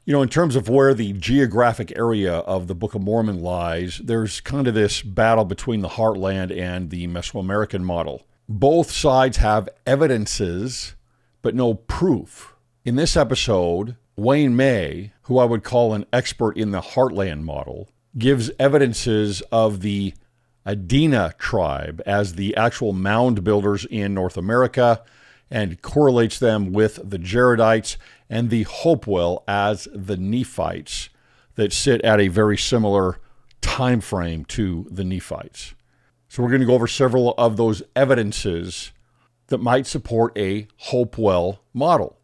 In terms of where the geographic area of the Book of Mormon lies, there's kind of this battle between the heartland and the Mesoamerican model. Both sides have evidences, but no proof. In this episode, Wayne May, who I would call an expert in the heartland model, gives evidences of the Adena tribe as the actual mound builders in North America and correlates them with the Jaredites and the Hopewell as the Nephites that sit at a very similar time frame to the Nephites. So we're going to go over several of those evidences that might support a Hopewell model.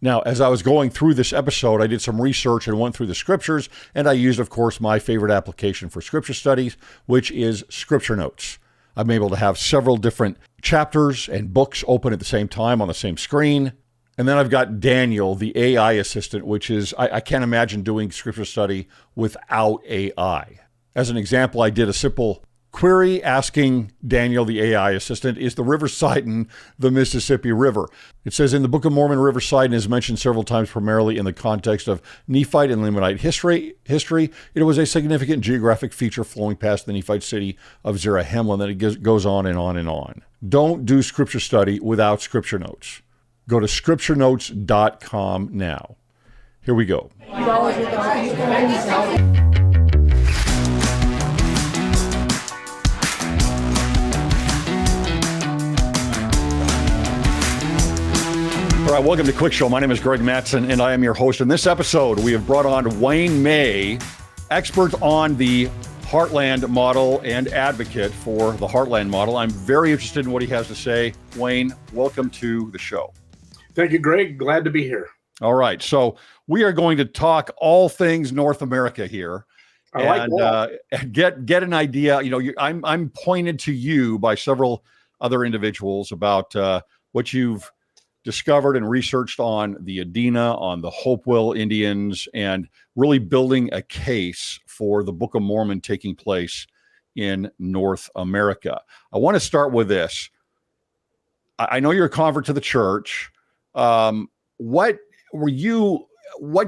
Now, as I was going through this episode, I did some research and went through the scriptures, and I used, of course, my favorite application for scripture studies, which is Scripture Notes. I'm able to have several different chapters and books open at the same time on the same screen. And then I've got Daniel, the AI assistant, which is, I can't imagine doing scripture study without AI. As an example, I did a simple query asking Daniel, the AI assistant, is the River Sidon the Mississippi River? It says in the Book of Mormon, River Sidon is mentioned several times, primarily in the context of Nephite and Lamanite history. It was a significant geographic feature flowing past the Nephite city of Zarahemla, and then it goes on and on and on. Don't do scripture study without scripture notes. Go to scripturenotes.com now. Here we go. All right, welcome to Cwic Show. My name is Greg Mattson, and I am your host. In this episode, we have brought on Wayne May, expert on the Heartland model and advocate for the Heartland model. I'm very interested in what he has to say. Wayne, welcome to the show. Thank you, Greg. Glad to be here. All right, so we are going to talk all things North America here, and get an idea. I'm pointed to you by several other individuals about what you've discovered and researched on the Adena, on the Hopewell Indians, and really building a case for the Book of Mormon taking place in North America. I want to start with this. I know you're a convert to the church. What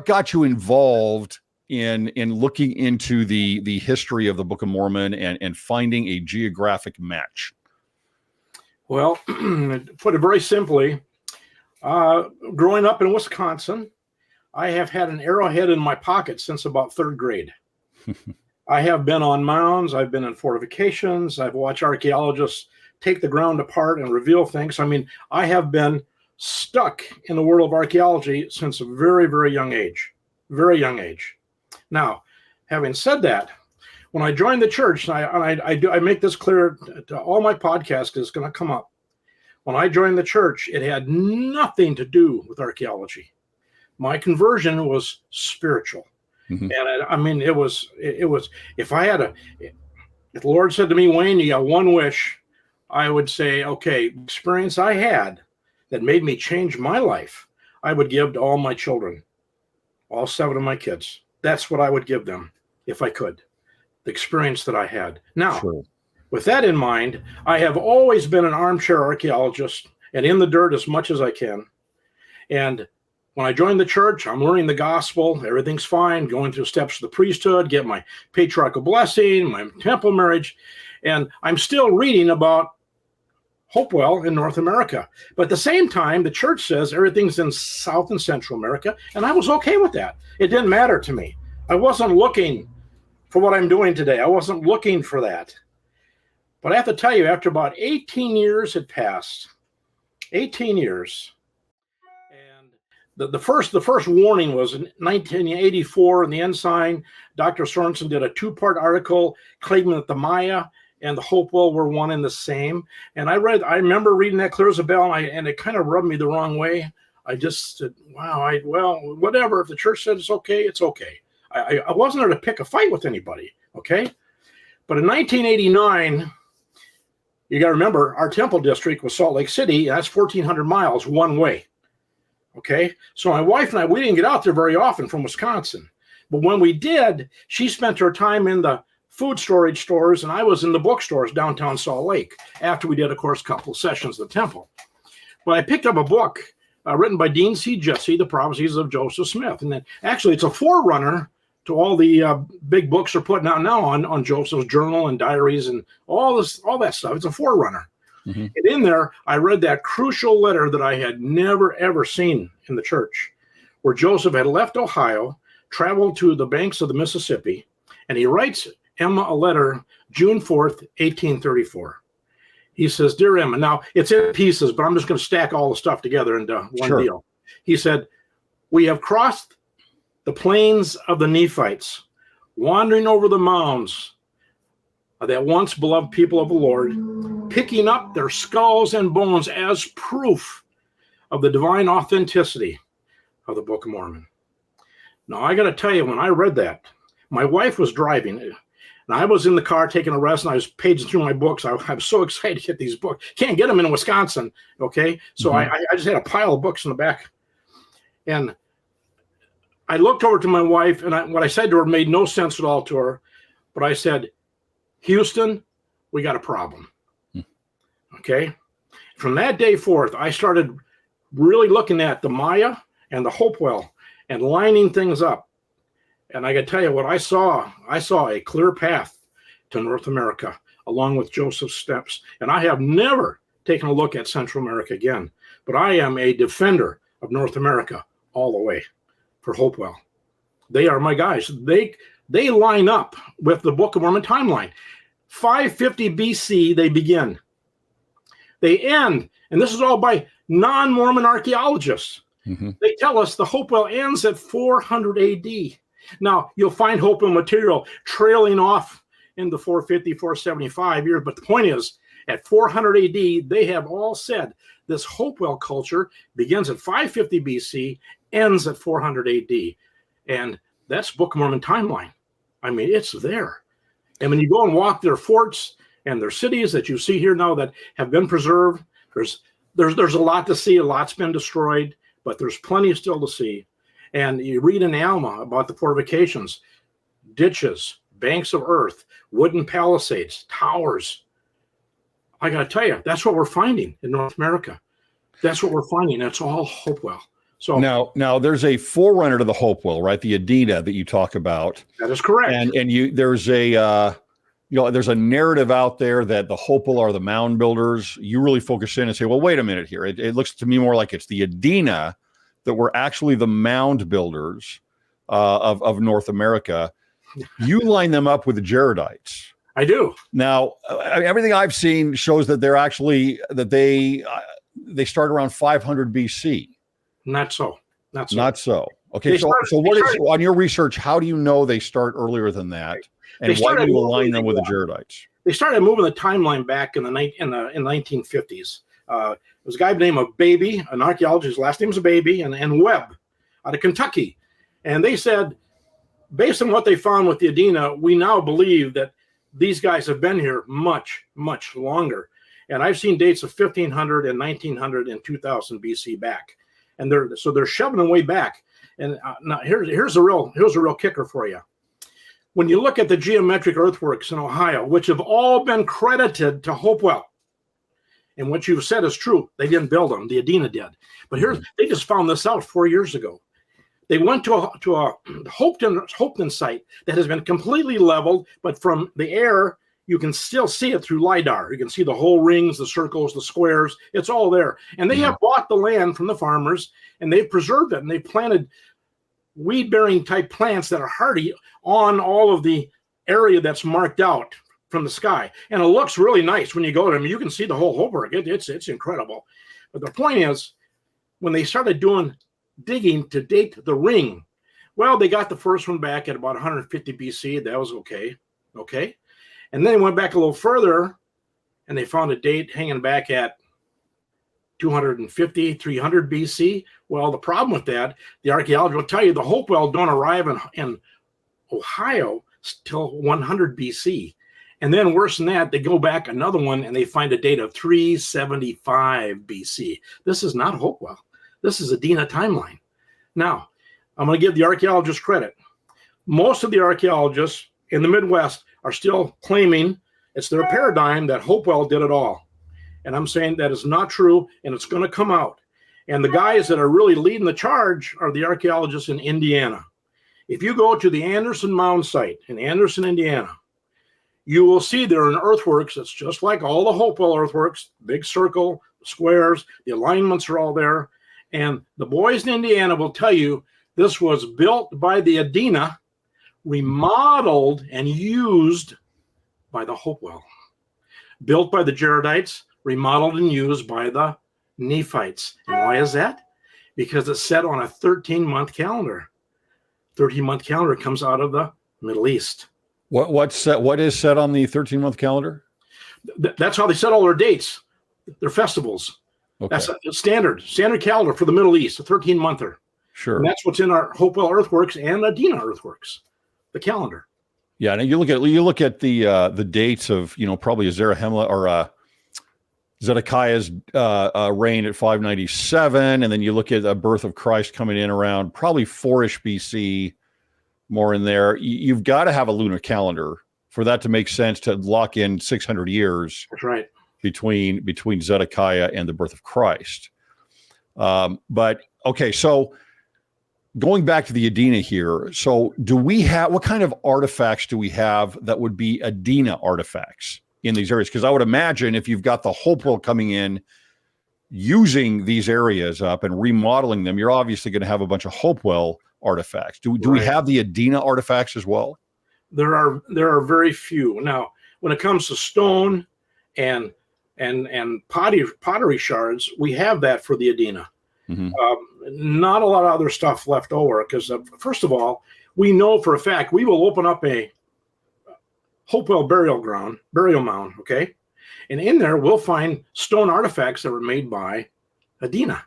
got you involved in looking into the history of the Book of Mormon and finding a geographic match? Well, put it very simply, growing up in Wisconsin, I have had an arrowhead in my pocket since about third grade. I have been on mounds. I've been in fortifications. I've watched archaeologists take the ground apart and reveal things. I mean, I have been stuck in the world of archaeology since a very, very young age. Very young age. Now, having said that, when I joined the church, and I make this clear to all my podcasts because it's going to come up. When I joined the church, it had nothing to do with archaeology. My conversion was spiritual. Mm-hmm. And it was, if the Lord said to me, Wayne, you got one wish, I would say, okay, experience I had that made me change my life, I would give to all my children, all 7 of my kids. That's what I would give them if I could, the experience that I had. Now, sure. With that in mind, I have always been an armchair archaeologist and in the dirt as much as I can. And when I joined the church, I'm learning the gospel. Everything's fine, going through steps of the priesthood, get my patriarchal blessing, my temple marriage. And I'm still reading about Hopewell in North America. But at the same time, the church says everything's in South and Central America. And I was okay with that. It didn't matter to me. I wasn't looking for what I'm doing today. I wasn't looking for that. But I have to tell you, after about 18 years had passed, 18 years, and the first warning was in 1984 in the Ensign. Dr. Sorensen did a 2-part article claiming that the Maya and the Hopewell were one and the same. And I remember reading that clear as a bell, and it kind of rubbed me the wrong way. I just said, wow, well, whatever. If the church said it's okay, it's okay. I wasn't there to pick a fight with anybody, okay? But in 1989, you got to remember, our temple district was Salt Lake City, and that's 1,400 miles one way. Okay, so my wife and I, we didn't get out there very often from Wisconsin. But when we did, she spent her time in the food storage stores, and I was in the bookstores downtown Salt Lake after we did, of course, a couple of sessions at the temple. But I picked up a book written by Dean C. Jesse, The Prophecies of Joseph Smith. And then actually it's a forerunner to all the big books they're putting out now on Joseph's journal and diaries and all that stuff. It's a forerunner. Mm-hmm. And in there, I read that crucial letter that I had never, ever seen in the church, where Joseph had left Ohio, traveled to the banks of the Mississippi, and he writes Emma a letter June 4th, 1834. He says, "Dear Emma," now it's in pieces, but I'm just going to stack all the stuff together into one deal. He said, "We have crossed the plains of the Nephites, wandering over the mounds of that once beloved people of the Lord, picking up their skulls and bones as proof of the divine authenticity of the Book of Mormon." Now, I got to tell you, when I read that, my wife was driving, and I was in the car taking a rest, and I was paging through my books. I'm so excited to get these books. Can't get them in Wisconsin, okay? So I just had a pile of books in the back. And I looked over to my wife, and what I said to her made no sense at all to her. But I said, "Houston, we got a problem." Okay? From that day forth, I started really looking at the Maya and the Hopewell and lining things up. And I got to tell you what I saw a clear path to North America along with Joseph's steps. And I have never taken a look at Central America again, but I am a defender of North America all the way for Hopewell. They are my guys. They line up with the Book of Mormon timeline. 550 BC, they begin. They end, and this is all by non-Mormon archaeologists. Mm-hmm. They tell us the Hopewell ends at 400 AD. Now, you'll find Hopewell material trailing off in the 450, 475 years, but the point is, at 400 AD, they have all said this Hopewell culture begins at 550 BC, ends at 400 AD. And that's Book of Mormon timeline. I mean, it's there. And when you go and walk their forts and their cities that you see here now that have been preserved, there's a lot to see. A lot's been destroyed, but there's plenty still to see. And you read in Alma about the fortifications, ditches, banks of earth, wooden palisades, towers. I got to tell you, that's what we're finding in North America. That's what we're finding. It's all Hopewell. So now there's a forerunner to the Hopewell, right? The Adena that you talk about. That is correct. And there's a there's a narrative out there that the Hopewell are the mound builders. You really focus in and say, well, wait a minute here. It looks to me more like it's the Adena that were actually the mound builders of North America. You line them up with the Jaredites. I do. Now, everything I've seen shows that they're actually they start around 500 BC. Not so. Okay, so what is on your research? How do you know they start earlier than that, and why do you align them with the Jaredites? They started moving the timeline back in the 1950s. There was a guy named Baby, an archaeologist. His last name was Baby, and Webb out of Kentucky, and they said, based on what they found with the Adena, we now believe that these guys have been here much, much longer. And I've seen dates of 1500 and 1900 and 2000 BC back. And they're shoving them way back. And now here's a real kicker for you. When you look at the geometric earthworks in Ohio, which have all been credited to Hopewell, and what you've said is true, they didn't build them, the Adena did. But they just found this out 4 years ago. They went to a Hopeton site that has been completely leveled, but from the air, you can still see it through LiDAR. You can see the whole rings, the circles, the squares. It's all there. And they have bought the land from the farmers, and they've preserved it, and they planted weed-bearing type plants that are hardy on all of the area that's marked out from the sky. And it looks really nice when you go to them. You can see the whole Hopework. It's incredible. But the point is, when they started digging to date the ring, well, they got the first one back at about 150 BC. That was okay. And then they went back a little further, and they found a date hanging back at 250, 300 BC. Well, the problem with that, the archaeologists will tell you the Hopewell don't arrive in Ohio till 100 BC. And then worse than that, they go back another one, and they find a date of 375 BC. This is not Hopewell. This is Adena timeline. Now, I'm going to give the archaeologists credit. Most of the archaeologists in the Midwest are still claiming it's their paradigm that Hopewell did it all. And I'm saying that is not true, and it's going to come out. And the guys that are really leading the charge are the archaeologists in Indiana. If you go to the Anderson Mound site in Anderson, Indiana, you will see there an earthworks that's just like all the Hopewell earthworks, big circle, squares, the alignments are all there. And the boys in Indiana will tell you this was built by the Adena, remodeled and used by the Hopewell. Built by the Jaredites, remodeled and used by the Nephites. And why is that? Because it's set on a 13-month calendar. 13-month calendar comes out of the Middle East. What is set on the 13-month calendar? That's how they set all their dates, their festivals. Okay. That's a standard calendar for the Middle East, a 13-monther. Sure. And that's what's in our Hopewell earthworks and Adena earthworks, the calendar. Yeah, and you look at the dates of probably Zarahemla or Zedekiah's reign at 597, and then you look at the birth of Christ coming in around probably 4-ish BC, more in there. You've got to have a lunar calendar for that to make sense to lock in 600 years. That's right. Between Zedekiah and the birth of Christ. But okay, so going back to the Adena here, so what kind of artifacts do we have that would be Adena artifacts in these areas? Because I would imagine if you've got the Hopewell coming in, using these areas up and remodeling them, you're obviously going to have a bunch of Hopewell artifacts. Do we have the Adena artifacts as well? There are very few. Now, when it comes to stone and pottery shards, we have that for the Adena. Mm-hmm. Not a lot of other stuff left over because, first of all, we know for a fact we will open up a Hopewell burial mound, okay? And in there, we'll find stone artifacts that were made by Adena.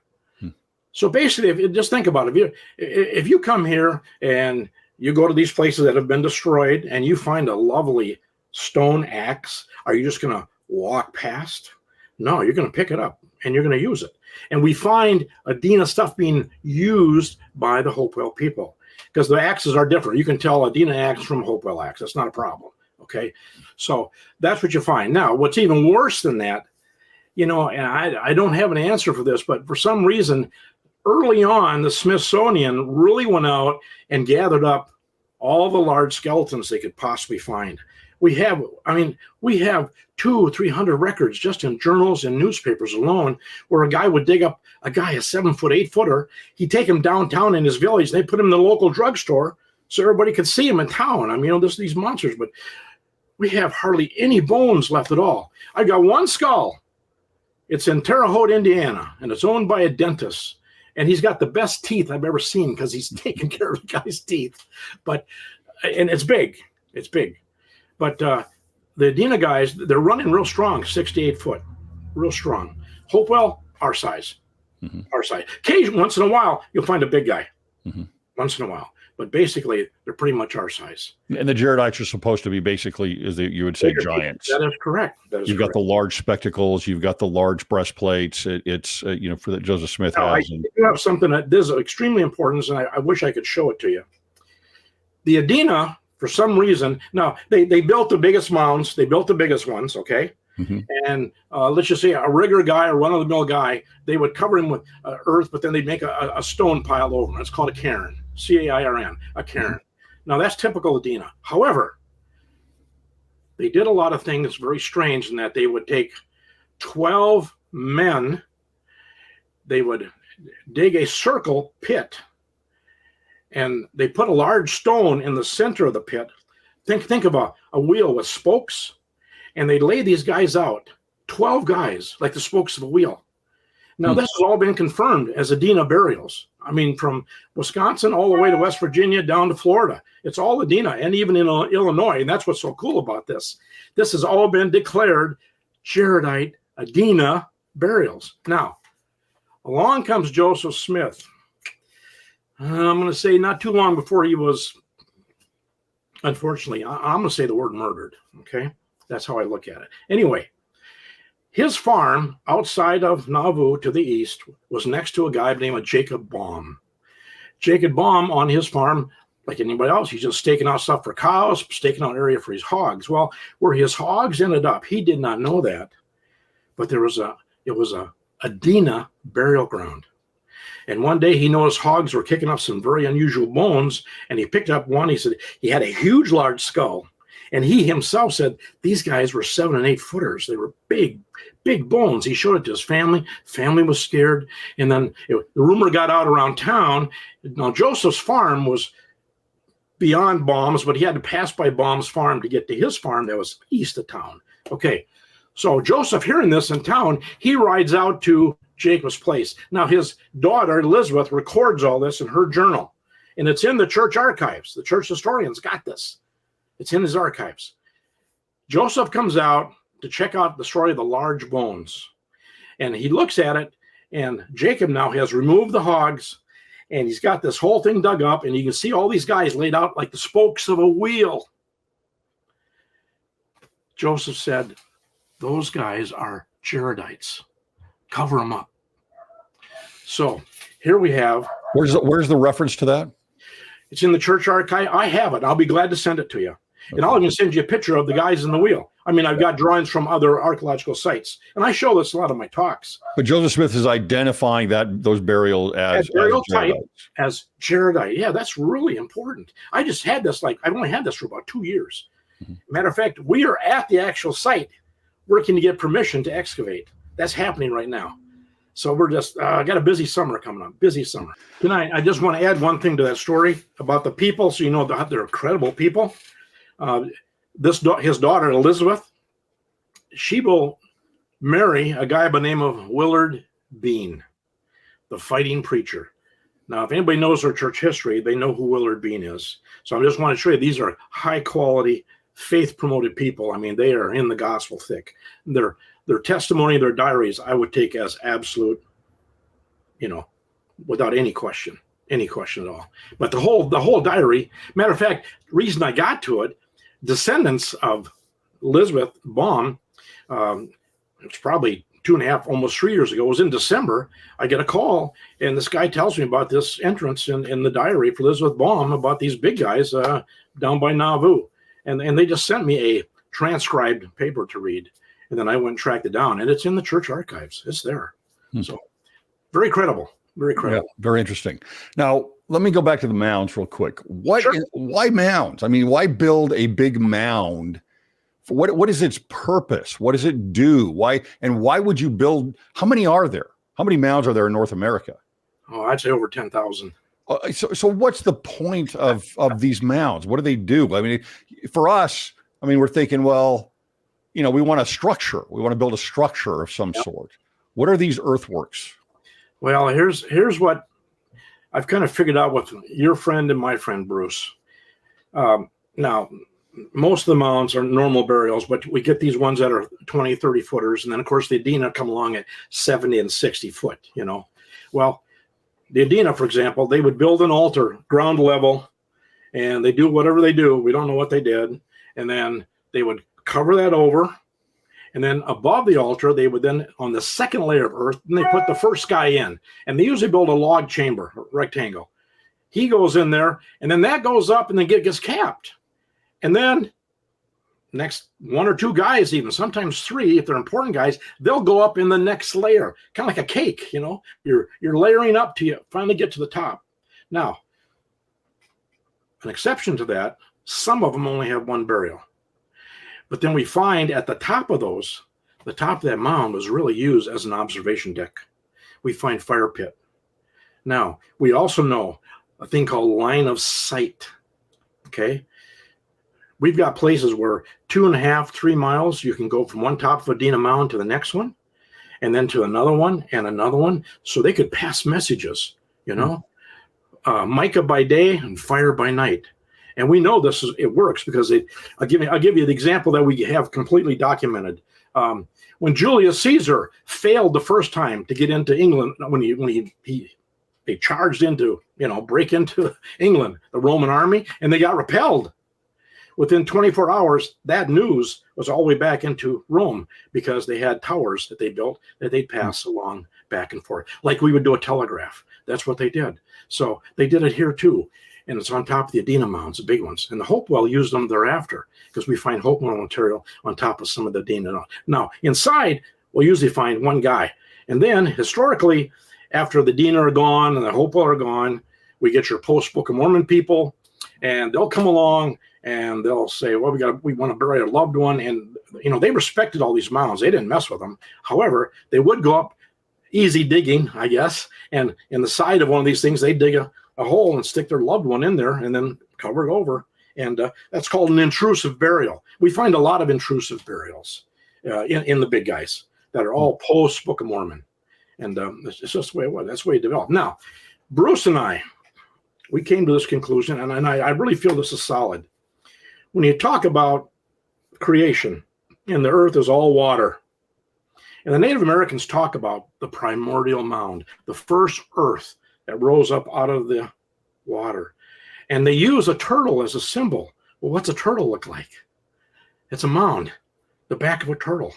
So basically, just think about it. If you come here and you go to these places that have been destroyed and you find a lovely stone axe, are you just going to walk past? No, you're going to pick it up and you're going to use it. And we find Adena stuff being used by the Hopewell people because the axes are different. You can tell Adena axe from Hopewell axe. That's not a problem. Okay. So that's what you find. Now, what's even worse than that, and I don't have an answer for this, but for some reason, early on, the Smithsonian really went out and gathered up all the large skeletons they could possibly find. We have 200-300 records just in journals and newspapers alone, where a guy would dig up a 7-foot, 8-footer. He'd take him downtown in his village. They put him in the local drugstore so everybody could see him in town. These monsters, but we have hardly any bones left at all. I got one skull. It's in Terre Haute, Indiana, and it's owned by a dentist. And he's got the best teeth I've ever seen because he's taking care of the guy's teeth. And it's big. It's big. But the Adena guys, they're running real strong, 6 to 8 foot, real strong. Hopewell, our size, our size. Occasionally, once in a while, you'll find a big guy, once in a while. But basically, they're pretty much our size. And the Jaredites are supposed to be basically, you would say, giants. That is correct. You've got the large spectacles. You've got the large breastplates. It's for that Joseph Smith now, has. I do have something that is extremely important, and I wish I could show it to you. The Adena, for some reason, now they built the biggest mounds. They built the biggest ones, okay? And let's just say a rigger guy or run-of-the-mill guy, they would cover him with earth, but then they'd make a stone pile over him. It's called a cairn, C-A-I-R-N, a cairn. Now, that's typical Adena. However, they did a lot of things very strange in that they would take 12 men, they would dig a circle pit, and they put a large stone in the center of the pit. Think of a wheel with spokes, and they lay these guys out, 12 guys, like the spokes of a wheel. Now, this has all been confirmed as Adena burials. From Wisconsin all the way to West Virginia down to Florida. It's all Adena, and even in Illinois, and that's what's so cool about this. This has all been declared Jaredite Adena burials. Now, along comes Joseph Smith. I'm going to say not too long before he was, unfortunately, I'm going to say the word murdered, okay? That's how I look at it. Anyway, his farm outside of Nauvoo to the east was next to a guy named Jacob Baum. Jacob Baum on his farm, like anybody else, he's just staking out stuff for cows, staking out area for his hogs. Well, where his hogs ended up, he did not know that, but it was a Adena burial ground. And one day he noticed hogs were kicking up some very unusual bones, and he picked up one. He said he had a huge, large skull. And he himself said these guys were 7 and 8 footers. They were big, big bones. He showed it to his family. Family was scared. And then the rumor got out around town. Now, Joseph's farm was beyond Baum's, but he had to pass by Baum's farm to get to his farm that was east of town. Okay, so Joseph, hearing this in town, he rides out to Jacob's place. Now, his daughter, Elizabeth, records all this in her journal. And it's in the church archives. The church historians got this. It's in his archives. Joseph comes out to check out the story of the large bones. And he looks at it, and Jacob now has removed the hogs, and he's got this whole thing dug up, and you can see all these guys laid out like the spokes of a wheel. Joseph said, those guys are Jaredites. Cover them up. So here we have. Where's the reference to that? It's in the church archive. I have it. I'll be glad to send it to you. And I'll even send you a picture of the guys in the wheel. I mean, I've got drawings from other archaeological sites, and I show this a lot of my talks. But Joseph Smith is identifying those burials as burial type, Jaredites. as Jaredite. Yeah, that's really important. I just had this, I've only had this for about 2 years. Mm-hmm. Matter of fact, we are at the actual site working to get permission to excavate. That's happening right now. So we're just got a busy summer coming up. Busy summer. Tonight, I just want to add one thing to that story about the people, so you know that they're incredible people. His daughter Elizabeth, she will marry a guy by the name of Willard Bean, the fighting preacher. Now, if anybody knows their church history, they know who Willard Bean is. So I just want to show you these are high quality, faith promoted people. I mean, they are in the gospel thick. Their testimony, their diaries, I would take as absolute, without any question at all. But the whole diary, matter of fact, reason I got to it, descendants of Elizabeth Baum, it's probably 2.5, almost 3 years ago, it was in December, I get a call, and this guy tells me about this entrance in the diary for Elizabeth Baum about these big guys down by Nauvoo. And they just sent me a transcribed paper to read. And then I went and tracked it down, and it's in the church archives. It's there. So very credible. Very credible. Yeah, very interesting. Now, let me go back to the mounds real quick. Why mounds? I mean, why build a big mound? What is its purpose? What does it do? Why would you build? How many are there? How many mounds are there in North America? Oh, I'd say over 10,000. So what's the point of these mounds? What do they do? I mean, for us, we're thinking, well, we want a structure. We want to build a structure of some sort. What are these earthworks? Well, here's what I've kind of figured out with your friend and my friend, Bruce. Now, most of the mounds are normal burials, but we get these ones that are 20, 30 footers. And then, of course, the Adena come along at 70 and 60 foot, Well, the Adena, for example, they would build an altar ground level, and they do whatever they do. We don't know what they did. And then they would cover that over, and then above the altar, they would then, on the second layer of earth, then they put the first guy in. And they usually build a log chamber, rectangle. He goes in there, and then that goes up and then gets capped. And then next 1 or 2 guys, even sometimes 3, if they're important guys, they'll go up in the next layer, kind of like a cake, You're layering up till you finally get to the top. Now, an exception to that, some of them only have one burial. But then we find at the top of that mound was really used as an observation deck. We find fire pit. Now, we also know a thing called line of sight. Okay? We've got places where 2.5, 3 miles, you can go from one top of Adena Mound to the next one, and then to another one and another one. So they could pass messages, Micah by day and fire by night. And we know it works because I'll give you the example that we have completely documented. When Julius Caesar failed the first time to get into England, when they charged break into England, the Roman army, and they got repelled. Within 24 hours, that news was all the way back into Rome because they had towers that they built that they'd pass along back and forth, like we would do a telegraph. That's what they did. So they did it here too. And it's on top of the Adena mounds, the big ones. And the Hopewell used them thereafter because we find Hopewell material on top of some of the Adena. Now, inside, we'll usually find one guy. And then, historically, after the Adena are gone and the Hopewell are gone, we get your post-Book of Mormon people, and they'll come along and they'll say, well, we want to bury a loved one. And, you know, they respected all these mounds. They didn't mess with them. However, they would go up easy digging, I guess. And in the side of one of these things, they dig a hole and stick their loved one in there and then cover it over. And that's called an intrusive burial. We find a lot of intrusive burials in the big guys that are all post-Book of Mormon. And it's just the way it was. That's the way it developed. Now, Bruce and I, we came to this conclusion, and I really feel this is solid. When you talk about creation, and the earth is all water, and the Native Americans talk about the primordial mound, the first earth that rose up out of the water, and they use a turtle as a symbol. Well, what's a turtle look like? It's a mound, the back of a turtle.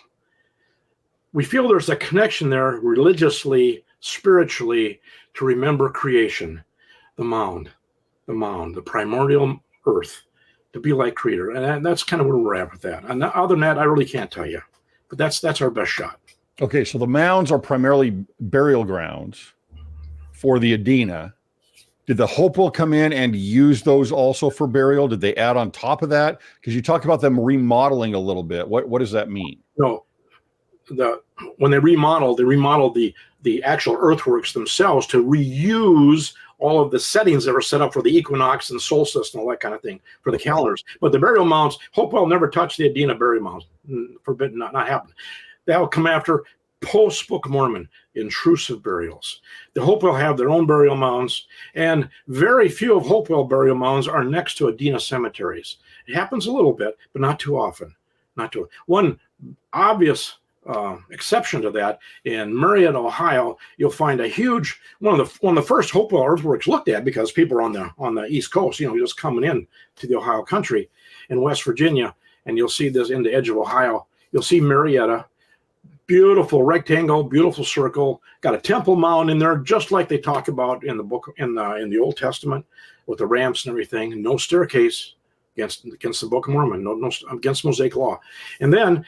We feel there's a connection there religiously, spiritually, to remember creation. The mound, the primordial earth, to be like Creator. And that's kind of where we're at with that. And other than that, I really can't tell you. But that's our best shot. Okay, so the mounds are primarily burial grounds for the Adena. Did the Hopewell come in and use those also for burial? Did they add on top of that? Because you talk about them remodeling a little bit. What does that mean? No, when they remodeled the actual earthworks themselves to reuse all of the settings that were set up for the equinox and solstice and all that kind of thing for the calendars. But the burial mounds, Hopewell never touched the Adena burial mounds. Forbidden, not happen. That will come after post-Book of Mormon, intrusive burials. The Hopewell have their own burial mounds, and very few of Hopewell burial mounds are next to Adena cemeteries. It happens a little bit, but not too often. One obvious exception to that, in Marietta, Ohio, you'll find a huge one of the first Hopewell earthworks looked at, because people are on the East Coast, just coming in to the Ohio country in West Virginia, and you'll see this in the edge of Ohio. You'll see Marietta, beautiful rectangle, beautiful circle, got a temple mound in there, just like they talk about in the book in the Old Testament with the ramps and everything. No staircase against the Book of Mormon, no against Mosaic law, and then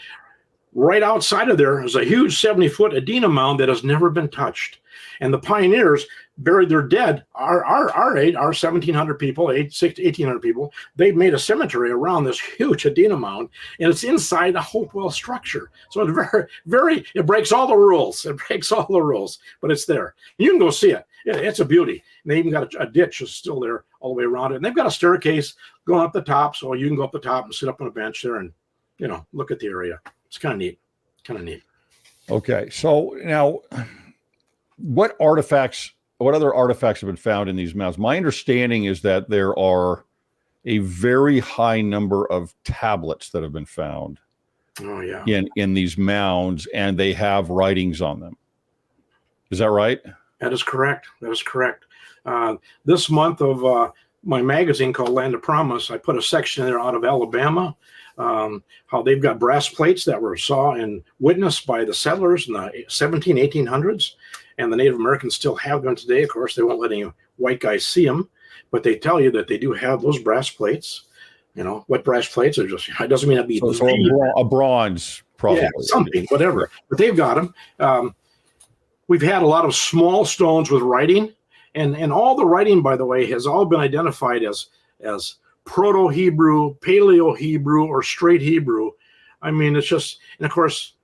right outside of there is a huge 70-foot Adena mound that has never been touched. And the pioneers buried their dead, our 1,700 people, 1,800 people. They made a cemetery around this huge Adena mound, and it's inside a Hopewell structure. So it's it breaks all the rules. It breaks all the rules, but it's there. You can go see it. It's a beauty. And they even got a ditch that's still there all the way around it. And they've got a staircase going up the top, so you can go up the top and sit up on a bench there and, look at the area. It's kind of neat. Okay. So now, what other artifacts have been found in these mounds? My understanding is that there are a very high number of tablets that have been found in these mounds, and they have writings on them. Is that right? That is correct. This month of my magazine called Land of Promise, I put a section there out of Alabama, how they've got brass plates that were saw and witnessed by the settlers in the 1800s, and the Native Americans still have them today. Of course, they won't let any white guys see them, but they tell you that they do have those brass plates. What brass plates are just, it doesn't mean it'd be so a bronze, probably. Yeah, something, whatever. But they've got them. We've had a lot of small stones with writing, and all the writing, by the way, has all been identified as Proto-Hebrew, Paleo-Hebrew, or straight Hebrew. I mean, it's just, and of course,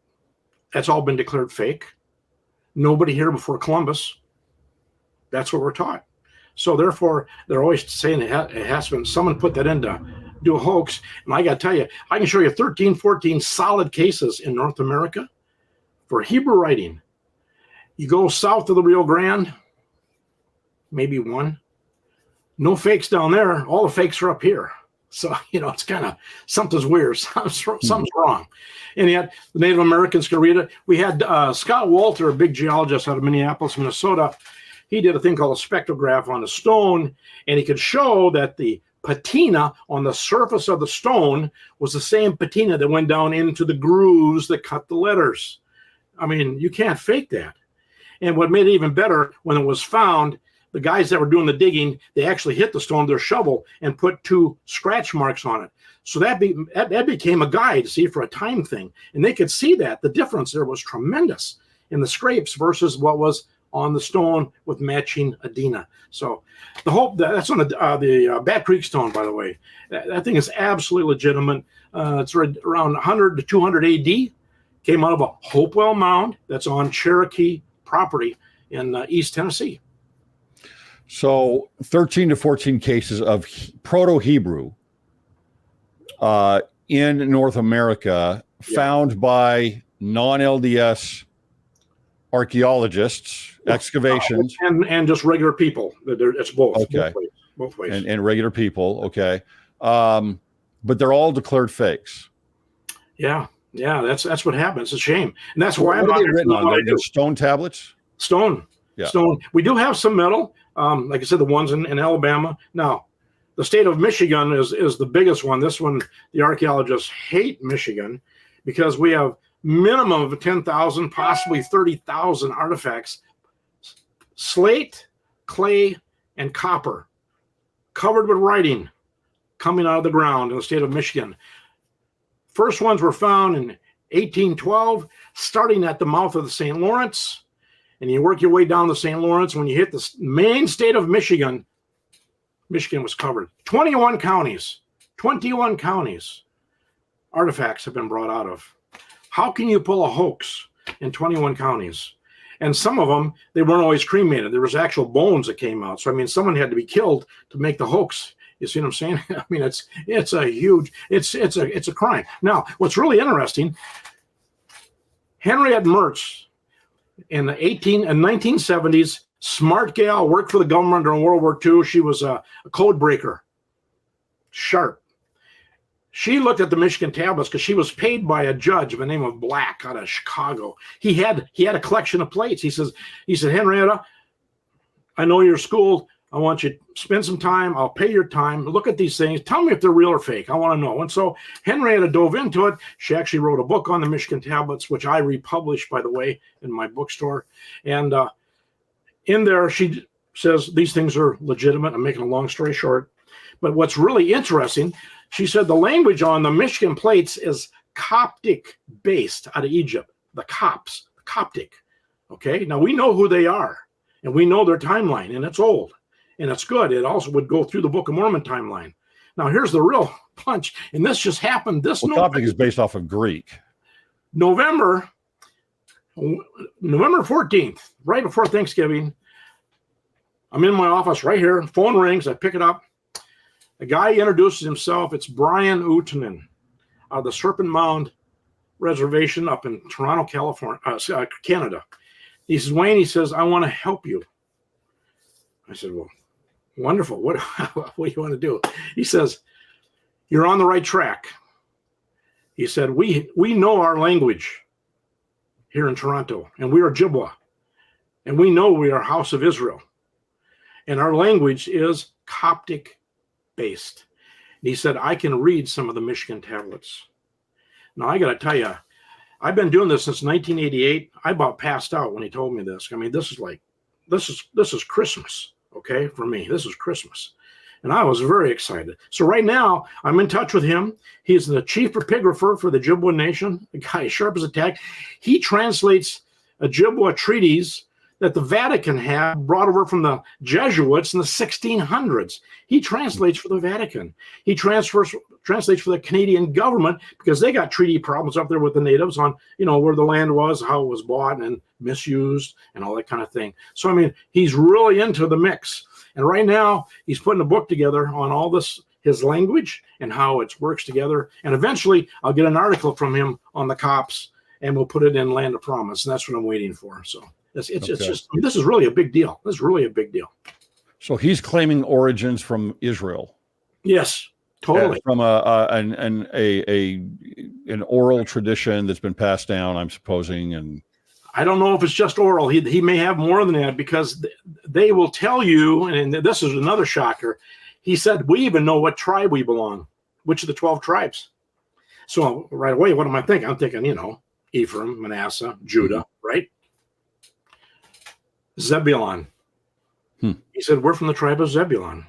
that's all been declared fake. Nobody here before Columbus. That's what we're taught. So therefore, they're always saying it has been, someone put that in to do a hoax. And I got to tell you, I can show you 13, 14 solid cases in North America for Hebrew writing. You go south of the Rio Grande, maybe one. No fakes down there. All the fakes are up here. So, it's kind of, something's weird. Something's wrong. And yet the Native Americans can read it. We had Scott Walter, a big geologist out of Minneapolis, Minnesota. He did a thing called a spectrograph on a stone, and he could show that the patina on the surface of the stone was the same patina that went down into the grooves that cut the letters. I mean, you can't fake that. And what made it even better, when it was found, the guys that were doing the digging, they actually hit the stone with their shovel and put 2 scratch marks on it. So that became a guide, see, for a time thing. And they could see that. The difference there was tremendous in the scrapes versus what was on the stone with matching Adena. So that's on the Bat Creek stone, by the way. That thing is absolutely legitimate. It's around 100 to 200 AD. Came out of a Hopewell mound that's on Cherokee property in East Tennessee. So 13 to 14 cases of Proto-Hebrew in North America found by non-LDS archaeologists, excavations. And just regular people. It's both. Okay. Both ways. And regular people. Okay. But they're all declared fakes. Yeah. Yeah. That's what happens. It's a shame. And that's why what are they written on? They're stone tablets? Stone. Yeah. Stone. We do have some metal. Like I said, the ones in Alabama. Now, the state of Michigan is the biggest one. This one, the archaeologists hate Michigan because we have minimum of 10,000, possibly 30,000 artifacts, slate, clay, and copper, covered with writing, coming out of the ground in the state of Michigan. First ones were found in 1812, starting at the mouth of the St. Lawrence, and you work your way down the St. Lawrence. When you hit the main state of Michigan, Michigan was covered. 21 counties, artifacts have been brought out of. How can you pull a hoax in 21 counties? And some of them, they weren't always cremated. There was actual bones that came out. So, I mean, someone had to be killed to make the hoax. You see what I'm saying? I mean, it's a huge, it's a crime. Now, what's really interesting, Henriette Mertz in the 1970s, smart gal, worked for the government during World War II. She was a code breaker, sharp. She looked at the Michigan tablets because she was paid by a judge by the name of Black out of Chicago. He had a collection of plates. He said, Henrietta, I know you're schooled. I want you to spend some time. I'll pay your time. Look at these things. Tell me if they're real or fake. I want to know. And so Henrietta dove into it. She actually wrote a book on the Michigan tablets, which I republished, by the way, in my bookstore. And in there, she says these things are legitimate. I'm making a long story short. But what's really interesting, she said the language on the Michigan plates is Coptic based out of Egypt. The Coptic. Okay. Now we know who they are and we know their timeline, and it's old and it's good. It also would go through the Book of Mormon timeline. Now here's the real punch. And this just happened Coptic is based off of Greek. November 14th, right before Thanksgiving. I'm in my office right here. Phone rings. I pick it up. A guy introduces himself. It's Brian Utanen of the Serpent Mound Reservation up in Toronto, California, Canada. He says, Wayne, he says, I want to help you. I said, well, wonderful. What do you want to do? He says, you're on the right track. He said, we know our language here in Toronto, and we are Ojibwa, and we know we are House of Israel, and our language is Coptic based. And he said, I can read some of the Michigan tablets. Now, I got to tell you, I've been doing this since 1988. I about passed out when he told me this. I mean, this is Christmas, okay, for me. This is Christmas. And I was very excited. So right now, I'm in touch with him. He's the chief epigrapher for the Ojibwa Nation, the guy as sharp as a tack. He translates Ojibwa treaties that the Vatican had brought over from the Jesuits in the 1600s. He translates for the Vatican. He translates for the Canadian government because they got treaty problems up there with the natives on, where the land was, how it was bought and misused and all that kind of thing. So, I mean, he's really into the mix. And right now he's putting a book together on all this, his language and how it works together. And eventually I'll get an article from him on the Cops and we'll put it in Land of Promise. And that's what I'm waiting for. So it's just, this is really a big deal. This is really a big deal. So he's claiming origins from Israel. Yes, totally. From an oral tradition that's been passed down, I'm supposing. And I don't know if it's just oral. He may have more than that because they will tell you, and this is another shocker. He said, we even know what tribe we belong, which of the 12 tribes. So right away, what am I thinking? I'm thinking, Ephraim, Manasseh, Judah, right? Zebulon. He said, we're from the tribe of Zebulon.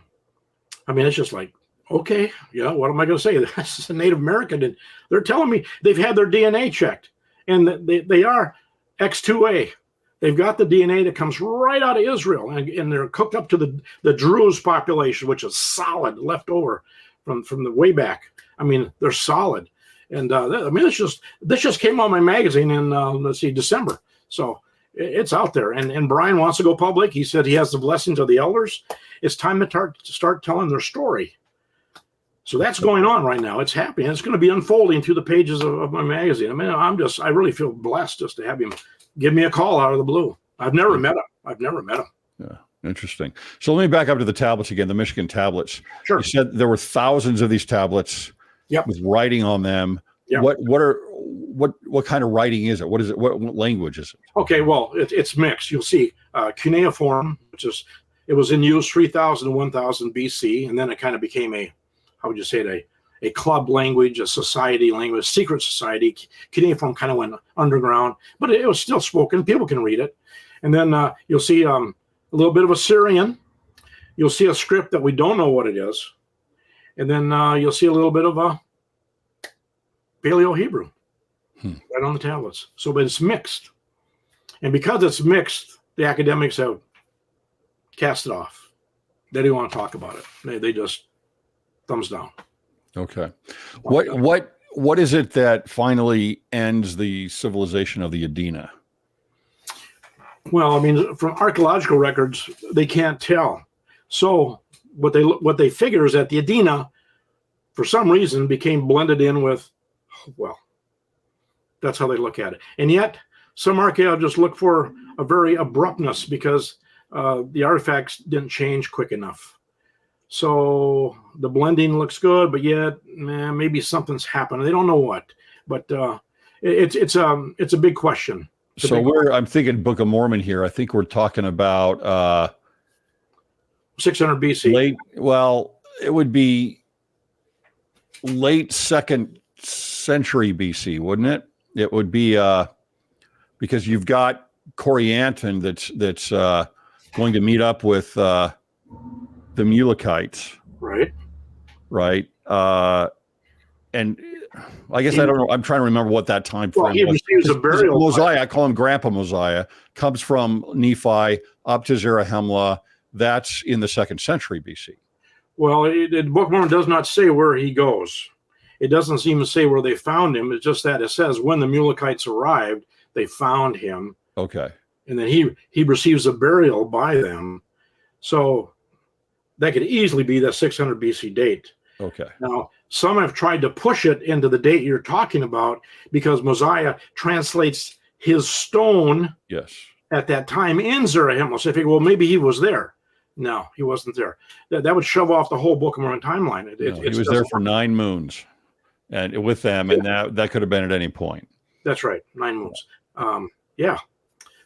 I mean, it's just like, okay, what am I going to say? This is a Native American. And they're telling me they've had their DNA checked and they are X2A. They've got the DNA that comes right out of Israel, and they're cooked up to the Druze population, which is solid, left over from the way back. I mean, they're solid. And I mean, this just came out my magazine in, let's see, December. So it's out there. And Brian wants to go public. He said he has the blessings of the elders. It's time to start telling their story. So that's going on right now. It's happening. It's going to be unfolding through the pages of my magazine. I mean, I really feel blessed just to have him give me a call out of the blue. I've never met him. Yeah, interesting. So let me back up to the tablets again, the Michigan tablets. Sure. You said there were thousands of these tablets with writing on them. Yep. What kind of writing is it? What is it? What language is it? Okay, well, it's mixed. You'll see cuneiform, it was in use 3000 to 1000 BC, and then it kind of became a club language, a society language, secret society. Cuneiform kind of went underground, but it was still spoken. People can read it. And then you'll see a little bit of Assyrian. You'll see a script that we don't know what it is. And then you'll see a little bit of Paleo-Hebrew right on the tablets. So, but it's mixed. And because it's mixed, the academics have cast it off. They didn't want to talk about it. They just thumbs down. Okay. What is it that finally ends the civilization of the Adena? Well, I mean, from archaeological records, they can't tell. So what they figure is that the Adena, for some reason, became blended in with, well, that's how they look at it. And yet, some archaeologists look for a very abruptness because the artifacts didn't change quick enough. So the blending looks good, but yet maybe something's happened. They don't know what, but it's a big question. I'm thinking Book of Mormon here. I think we're talking about 600 BC. It would be late 2nd century BC, wouldn't it? It would be because you've got Corianton that's going to meet up with the Mulekites, right? And I guess I don't know. I'm trying to remember what that time frame was. He was a burial. Mosiah, I call him Grandpa Mosiah, comes from Nephi up to Zarahemla. That's in the 2nd century BC. Well, the Book of Mormon does not say where he goes. It doesn't even say where they found him. It's just that it says when the Mulekites arrived, they found him. Okay. And then he receives a burial by them. So that could easily be the 600 BC date. Okay. Now, some have tried to push it into the date you're talking about because Mosiah translates his stone at that time in Zarahemla. So if you go, well, maybe he was there. No, he wasn't there. That would shove off the whole Book of Mormon timeline. He was there for 9 moons and with them, and that could have been at any point. That's right, 9 moons.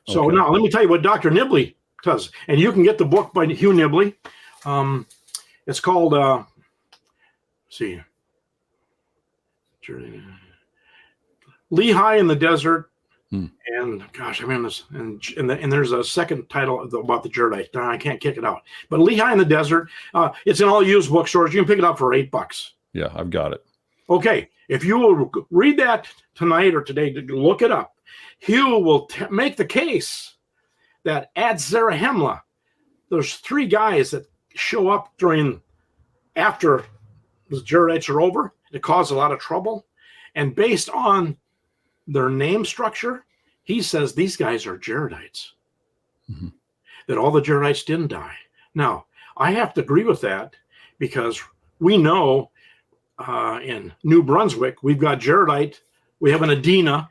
So now let me tell you what Dr. Nibley does. And you can get the book by Hugh Nibley. It's called, Lehi in the Desert. And gosh, I mean this, and there's a second title about the Jaredites. I can't kick it out. But Lehi in the Desert, it's in all used bookstores. You can pick it up for $8. Yeah, I've got it. Okay, if you will read that tonight or today, look it up. Hugh will make the case that at Zarahemla, there's 3 guys that show up after the Jaredites are over to cause a lot of trouble. And based on their name structure, he says these guys are Jaredites. That all the Jaredites didn't die. Now, I have to agree with that because we know in New Brunswick, we've got Jaredite. We have an Adena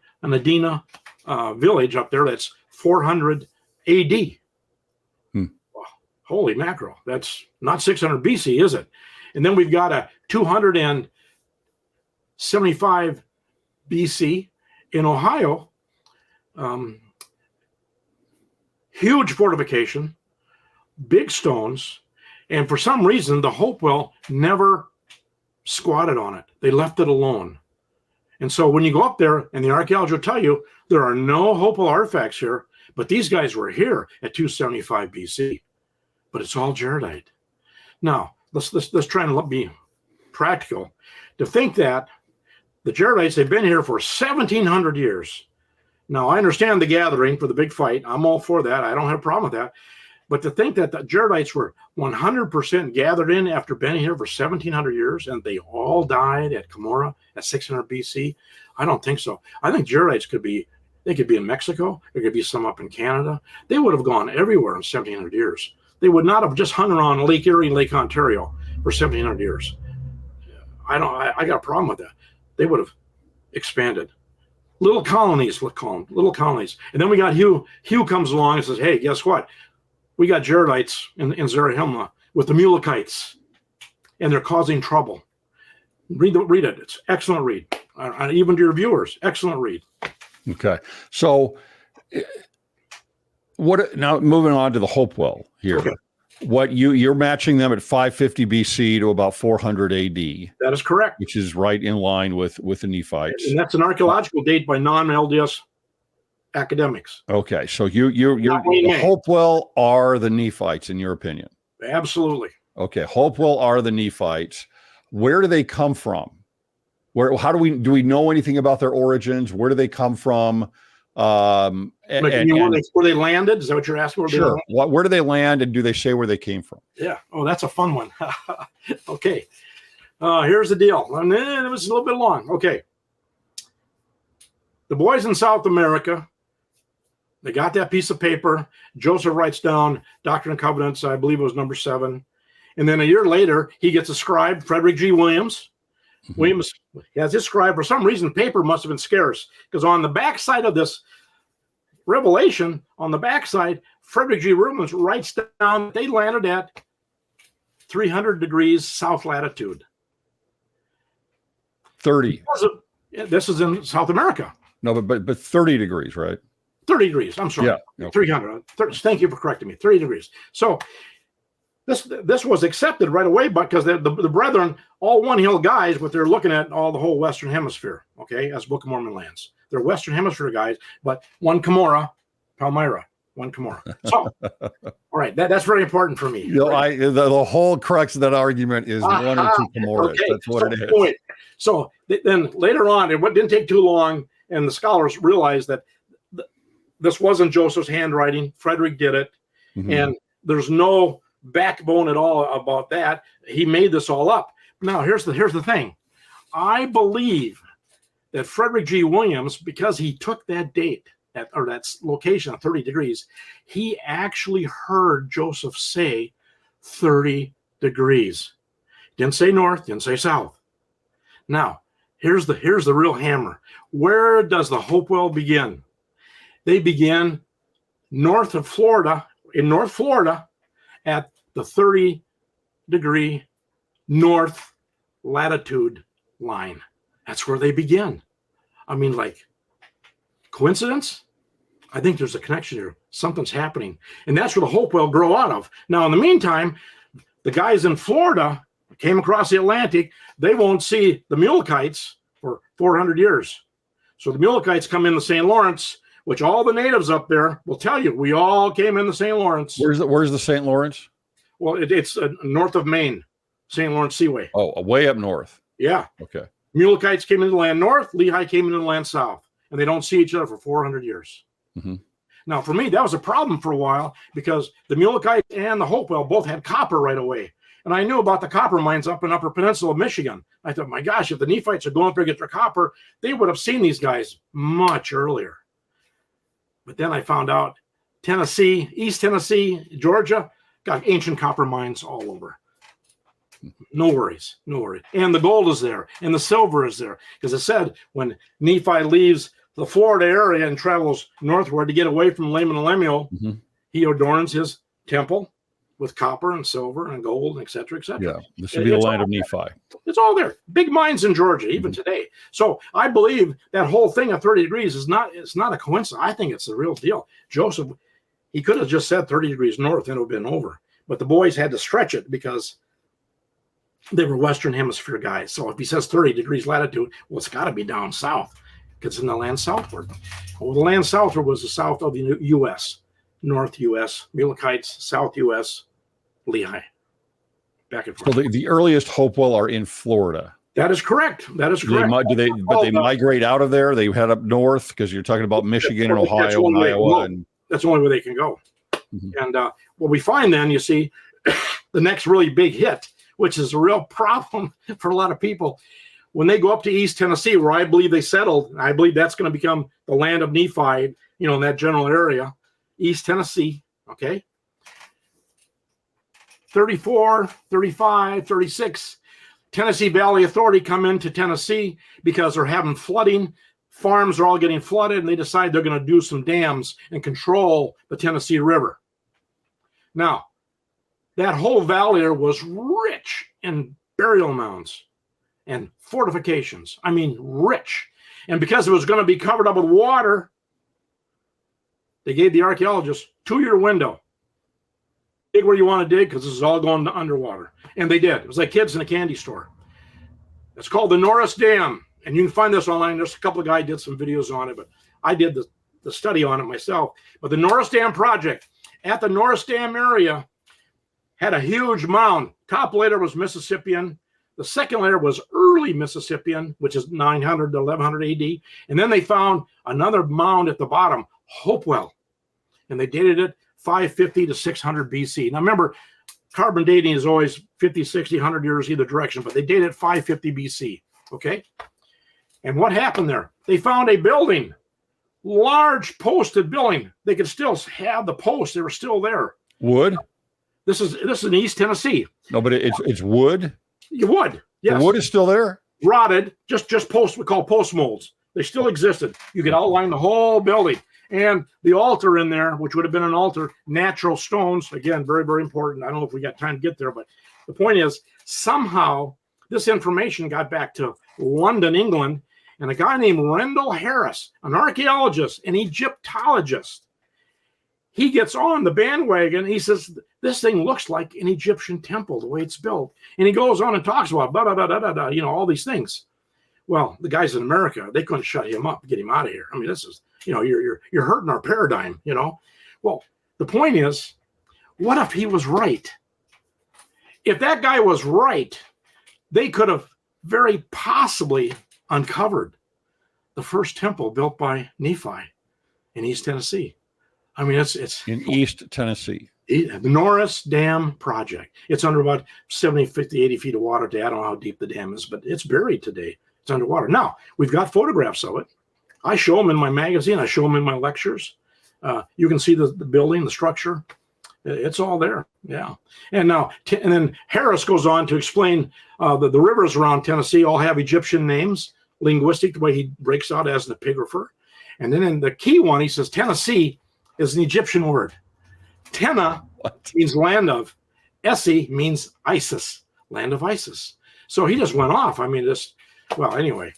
village up there that's 400 AD. Well, holy mackerel. That's not 600 BC, is it? And then we've got a 275 BC in Ohio. Huge fortification, big stones. And for some reason, the Hopewell never squatted on it. They left it alone. And so when you go up there, and the archaeology will tell you, there are no Hopewell artifacts here, but these guys were here at 275 BC. But it's all Jaredite. Now, let's try and be practical. To think that the Jaredites, they've been here for 1,700 years. Now, I understand the gathering for the big fight. I'm all for that. I don't have a problem with that. But to think that the Jaredites were 100% gathered in after being here for 1,700 years and they all died at Cumorah at 600 BC, I don't think so. I think Jaredites could be in Mexico. There could be some up in Canada. They would have gone everywhere in 1,700 years. They would not have just hung around Lake Erie and Lake Ontario for 1,700 years. I got a problem with that. They would have expanded. Little colonies, let's call them, little colonies. And then we got Hugh. Hugh comes along and says, hey, guess what? We got Jaredites in Zarahemla with the Mulekites, and they're causing trouble. Read it. It's excellent read. Even to your viewers, excellent read. Okay. So now moving on to the Hopewell here. Okay. What you're matching them at 550 BC to about 400 AD. That is correct. Which is right in line with the Nephites. And that's an archaeological date by non-LDS academics. Okay, so the Hopewell are the Nephites in your opinion? Absolutely. Okay, Hopewell are the Nephites. Where do they come from? How do we know anything about their origins? Where do they come from? Where they landed? Is that what you're asking? Sure. Where do they land, and do they say where they came from? Yeah. Oh, that's a fun one. Okay. Here's the deal. It was a little bit long. Okay. The boys in South America, they got that piece of paper. Joseph writes down Doctrine and Covenants, I believe it was number 7. And then a year later, he gets a scribe, Frederick G. Williams. Mm-hmm. Williams has his scribe. For some reason, paper must have been scarce, because on the backside of this revelation, on the backside, Frederick G. Williams writes down they landed at 300 degrees south latitude. 30. This is in South America. No, but 30 degrees, right? 30 degrees. I'm sorry. Yeah. 300. Thank you for correcting me. 30 degrees. So this was accepted right away, but because the brethren, all One Hill guys, but they're looking at all the whole Western Hemisphere, okay, as Book of Mormon lands. They're Western Hemisphere guys, but one Cumorah, Palmyra, one Cumorah. So, all right, that's very important for me. Right? The whole crux of that argument is one or two Cumorahs. Okay. That's what it is. Point. So then later on, it didn't take too long, and the scholars realized that this wasn't Joseph's handwriting. Frederick did it, and there's no backbone at all about that. He made this all up. Now, here's the thing. I believe that Frederick G. Williams, because he took that date that location at 30 degrees, he actually heard Joseph say 30 degrees. Didn't say north, didn't say south. Now, here's the real hammer. Where does the Hopewell begin? They begin north of Florida, in North Florida, at the 30-degree north latitude line. That's where they begin. I mean, like, coincidence? I think there's a connection here. Something's happening. And that's where the Hopewell grow out of. Now, in the meantime, the guys in Florida came across the Atlantic. They won't see the Mulekites for 400 years. So the Mulekites come in the St. Lawrence, which all the natives up there will tell you, we all came in the St. Lawrence. Where's the St. Lawrence? Well, it's north of Maine, St. Lawrence Seaway. Oh, way up north. Yeah. Okay. Mulekites came into the land north, Lehigh came into the land south, and they don't see each other for 400 years. Mm-hmm. Now, for me, that was a problem for a while, because the Mulekites and the Hopewell both had copper right away. And I knew about the copper mines up in Upper Peninsula of Michigan. I thought, my gosh, if the Nephites are going up there to get their copper, they would have seen these guys much earlier. But then I found out Tennessee, East Tennessee, Georgia, got ancient copper mines all over. No worries, no worries. And the gold is there, and the silver is there. Because it said when Nephi leaves the Florida area and travels northward to get away from Laman and Lemuel, he adorns his temple with copper and silver and gold, et cetera, et cetera. Yeah, this would be the land of Nephi. It's all there. Big mines in Georgia, even today. So I believe that whole thing at 30 degrees is not a coincidence. I think it's the real deal. Joseph, he could have just said 30 degrees north and it would have been over. But the boys had to stretch it because they were Western Hemisphere guys. So if he says 30 degrees latitude, well, it's got to be down south because it's in the land southward. Well, the land southward was the south of the U.S., North U.S., Mulekites, South U.S., Lehigh. Back and forth. So the earliest Hopewell are in Florida. That is correct. That is correct. They migrate out of there? They head up north, because you're talking about Michigan and Ohio and Iowa. That's the only way they can go. Mhm. And what we find then, you see, the next really big hit, which is a real problem for a lot of people, when they go up to East Tennessee, where I believe they settled, I believe that's going to become the land of Nephi, in that general area, East Tennessee, okay? 34, 35, 36, Tennessee Valley Authority come into Tennessee because they're having flooding. Farms are all getting flooded, and they decide they're going to do some dams and control the Tennessee River. Now, that whole valley was rich in burial mounds and fortifications. I mean, rich. And because it was going to be covered up with water, they gave the archaeologists 2-year window. Dig where you want to dig, because this is all going underwater. And they did. It was like kids in a candy store. It's called the Norris Dam. And you can find this online. There's a couple of guys did some videos on it, but I did the study on it myself. But the Norris Dam project at the Norris Dam area had a huge mound. Top layer was Mississippian. The second layer was early Mississippian, which is 900 to 1100 AD. And then they found another mound at the bottom, Hopewell. And they dated it 550 to 600 BC. Now remember, carbon dating is always 50, 60, 100 years either direction, but they dated 550 BC, okay? And what happened there? They found a building, large posted building. They could still have the posts. They were still there. Wood? This is in East Tennessee. No, but it's wood? Wood, yes. The wood is still there? Rotted, just post, we call post molds. They still existed. You could outline the whole building. And the altar in there, which would have been an altar, natural stones, again, very, very important. I don't know if we got time to get there, but the point is, somehow this information got back to London, England, and a guy named Rendell Harris, an archaeologist, an Egyptologist, he gets on the bandwagon. He says, this thing looks like an Egyptian temple, the way it's built. And he goes on and talks about all these things. Well, the guys in America, they couldn't shut him up, get him out of here. I mean, this is, you're hurting our paradigm, Well, the point is, what if he was right? If that guy was right, they could have very possibly uncovered the first temple built by Nephi in East Tennessee. I mean, it's in East Tennessee. The Norris Dam project. It's under about 70, 50, 80 feet of water today. I don't know how deep the dam is, but it's buried today. It's underwater. Now, we've got photographs of it. I show them in my magazine. I show them in my lectures. You can see the building, the structure. It's all there. Yeah. And now, and then Harris goes on to explain that the rivers around Tennessee all have Egyptian names, linguistic, the way he breaks out as an epigrapher. And then in the key one, he says Tennessee is an Egyptian word. Tenna means land of. Essi means Isis, land of Isis. So he just went off. I mean, anyway.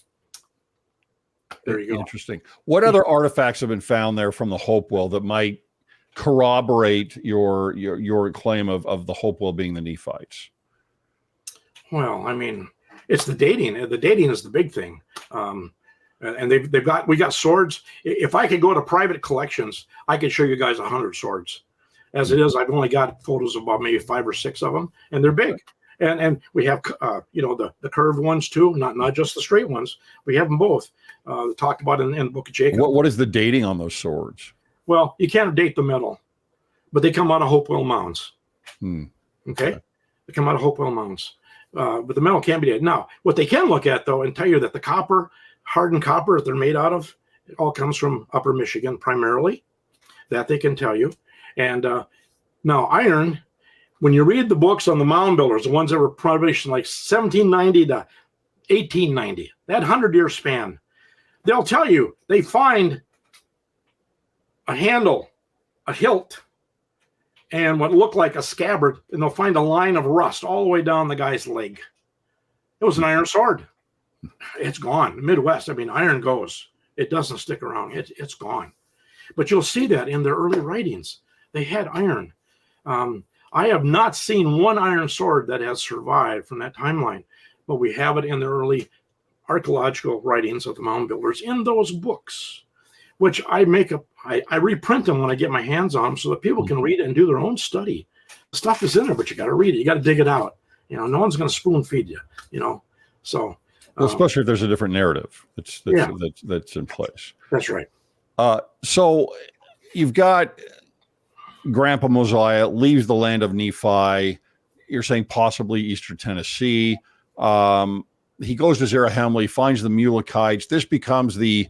There you go. Interesting. What other artifacts have been found there from the Hopewell that might corroborate your claim of the Hopewell being the Nephites? Well, I mean, it's the dating. The dating is the big thing. And we got swords. If I could go to private collections, I could show you guys 100 swords. As it is, I've only got photos of about maybe 5 or 6 of them, and they're big. And we have the curved ones too, not just the straight ones. We have them both. Talked about in the Book of Jacob. What is the dating on those swords? Well, you can't date the metal, but they come out of Hopewell mounds. Okay, they come out of Hopewell mounds, but the metal can't be dated. Now, what they can look at though, and tell you that the copper, hardened copper that they're made out of, it all comes from Upper Michigan primarily. That they can tell you. And now iron. When you read the books on the mound builders, the ones that were published in like 1790 to 1890, that 100-year span, they'll tell you they find a handle, a hilt, and what looked like a scabbard, and they'll find a line of rust all the way down the guy's leg. It was an iron sword. It's gone. The Midwest, I mean, iron goes. It doesn't stick around. It's gone. But you'll see that in their early writings. They had iron. I have not seen one iron sword that has survived from that timeline, but we have it in the early archaeological writings of the mound builders in those books, which I reprint them when I get my hands on them so that people can read it and do their own study. The stuff is in there, but you got to read it. You got to dig it out. No one's going to spoon feed you, So Well, especially if there's a different narrative that's in place. That's right. So you've got Grandpa Mosiah leaves the land of Nephi. You're saying possibly Eastern Tennessee. He goes to Zarahemla, finds the Mulekites. This becomes the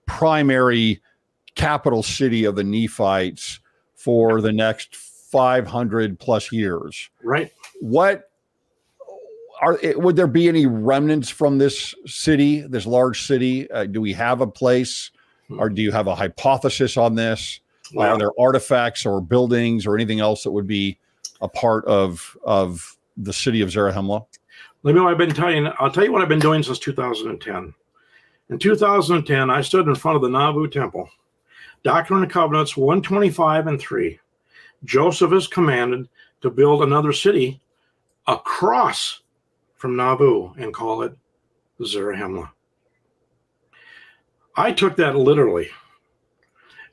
primary capital city of the Nephites for the next 500 plus years. Right. Would there be any remnants from this city, this large city? Do we have a place, or do you have a hypothesis on this? Are there artifacts or buildings or anything else that would be a part of the city of Zarahemla? I'll tell you what I've been doing since 2010. In 2010, I stood in front of the Nauvoo Temple. Doctrine and Covenants 125 and 3. Joseph is commanded to build another city across from Nauvoo and call it Zarahemla. I took that literally.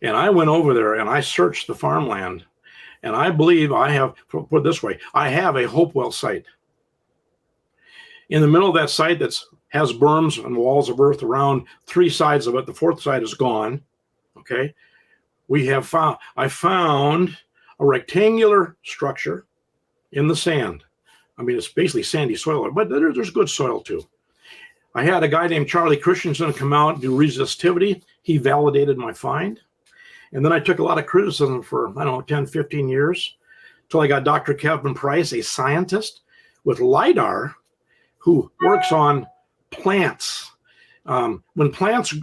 And I went over there and I searched the farmland. And I believe I have, put it this way, I have a Hopewell site. In the middle of that site that has berms and walls of earth around 3 sides of it, the 4th side is gone. Okay. I found a rectangular structure in the sand. I mean, it's basically sandy soil, but there's good soil too. I had a guy named Charlie Christensen come out and do resistivity. He validated my find. And then I took a lot of criticism for, 10, 15 years, until I got Dr. Kevin Price, a scientist with LIDAR, who works on plants. When plants,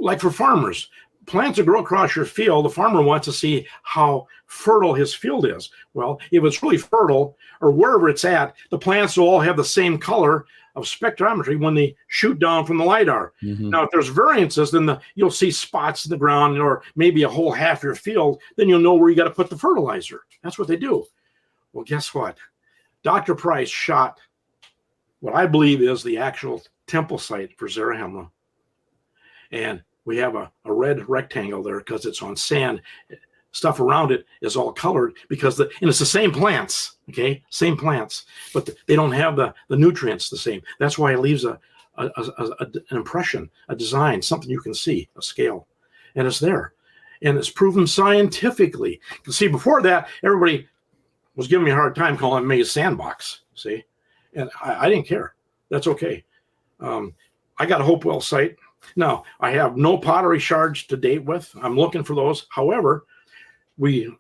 like for farmers, plants that grow across your field, the farmer wants to see how fertile his field is. Well, if it's really fertile, or wherever it's at, the plants will all have the same color of spectrometry when they shoot down from the LIDAR. Mm-hmm. Now, if there's variances, then you'll see spots in the ground, or maybe a whole half your field, then you'll know where you got to put the fertilizer. That's what they do. Well, guess what? Dr. Price shot what I believe is the actual temple site for Zarahemla. And we have a red rectangle there because it's on sand. Stuff around it is all colored because and it's the same plants, okay? Same plants, but they don't have the nutrients the same. That's why it leaves an impression, a design, something you can see, a scale. And it's there. And it's proven scientifically. You see, before that, everybody was giving me a hard time calling me a sandbox, see? And I didn't care. That's okay. I got a Hopewell site. Now, I have no pottery shards to date with. I'm looking for those. However,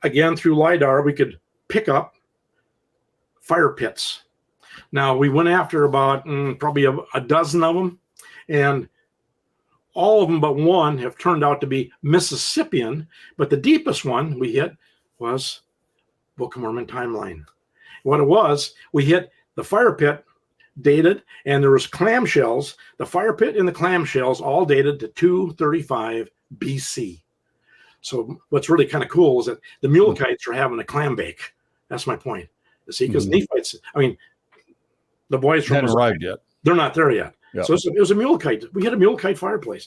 again, through LIDAR, we could pick up fire pits. Now, we went after about probably a dozen of them, and all of them but one have turned out to be Mississippian, but the deepest one we hit was Book of Mormon timeline. What it was, we hit the fire pit dated, and there was clamshells. The fire pit and the clamshells all dated to 235 BC. So what's really kind of cool is that the Mulekites are having a clam bake. That's my point. You see, because Nephites, the boys from hadn't arrived yet. They're not there yet. Yep. So it was a Mulekite. We had a Mulekite fireplace,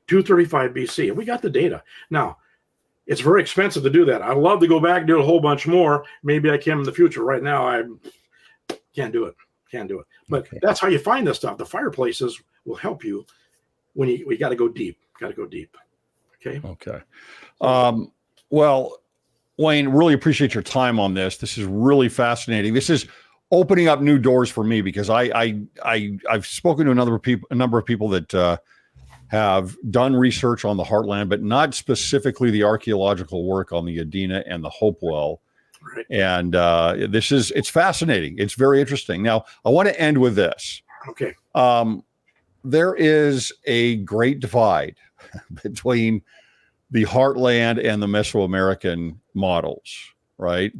235 BC, and we got the data. Now, it's very expensive to do that. I'd love to go back and do a whole bunch more. Maybe I can in the future. Right now, I can't do it. But That's how you find this stuff. The fireplaces will help you when we got to go deep. Okay. Well, Wayne, really appreciate your time on this. This is really fascinating. This is opening up new doors for me because I've spoken to a number of people that have done research on the Heartland, but not specifically the archaeological work on the Adena and the Hopewell. Right. And it's fascinating. It's very interesting. Now, I want to end with this. Okay. There is a great divide between the Heartland and the Mesoamerican models, right?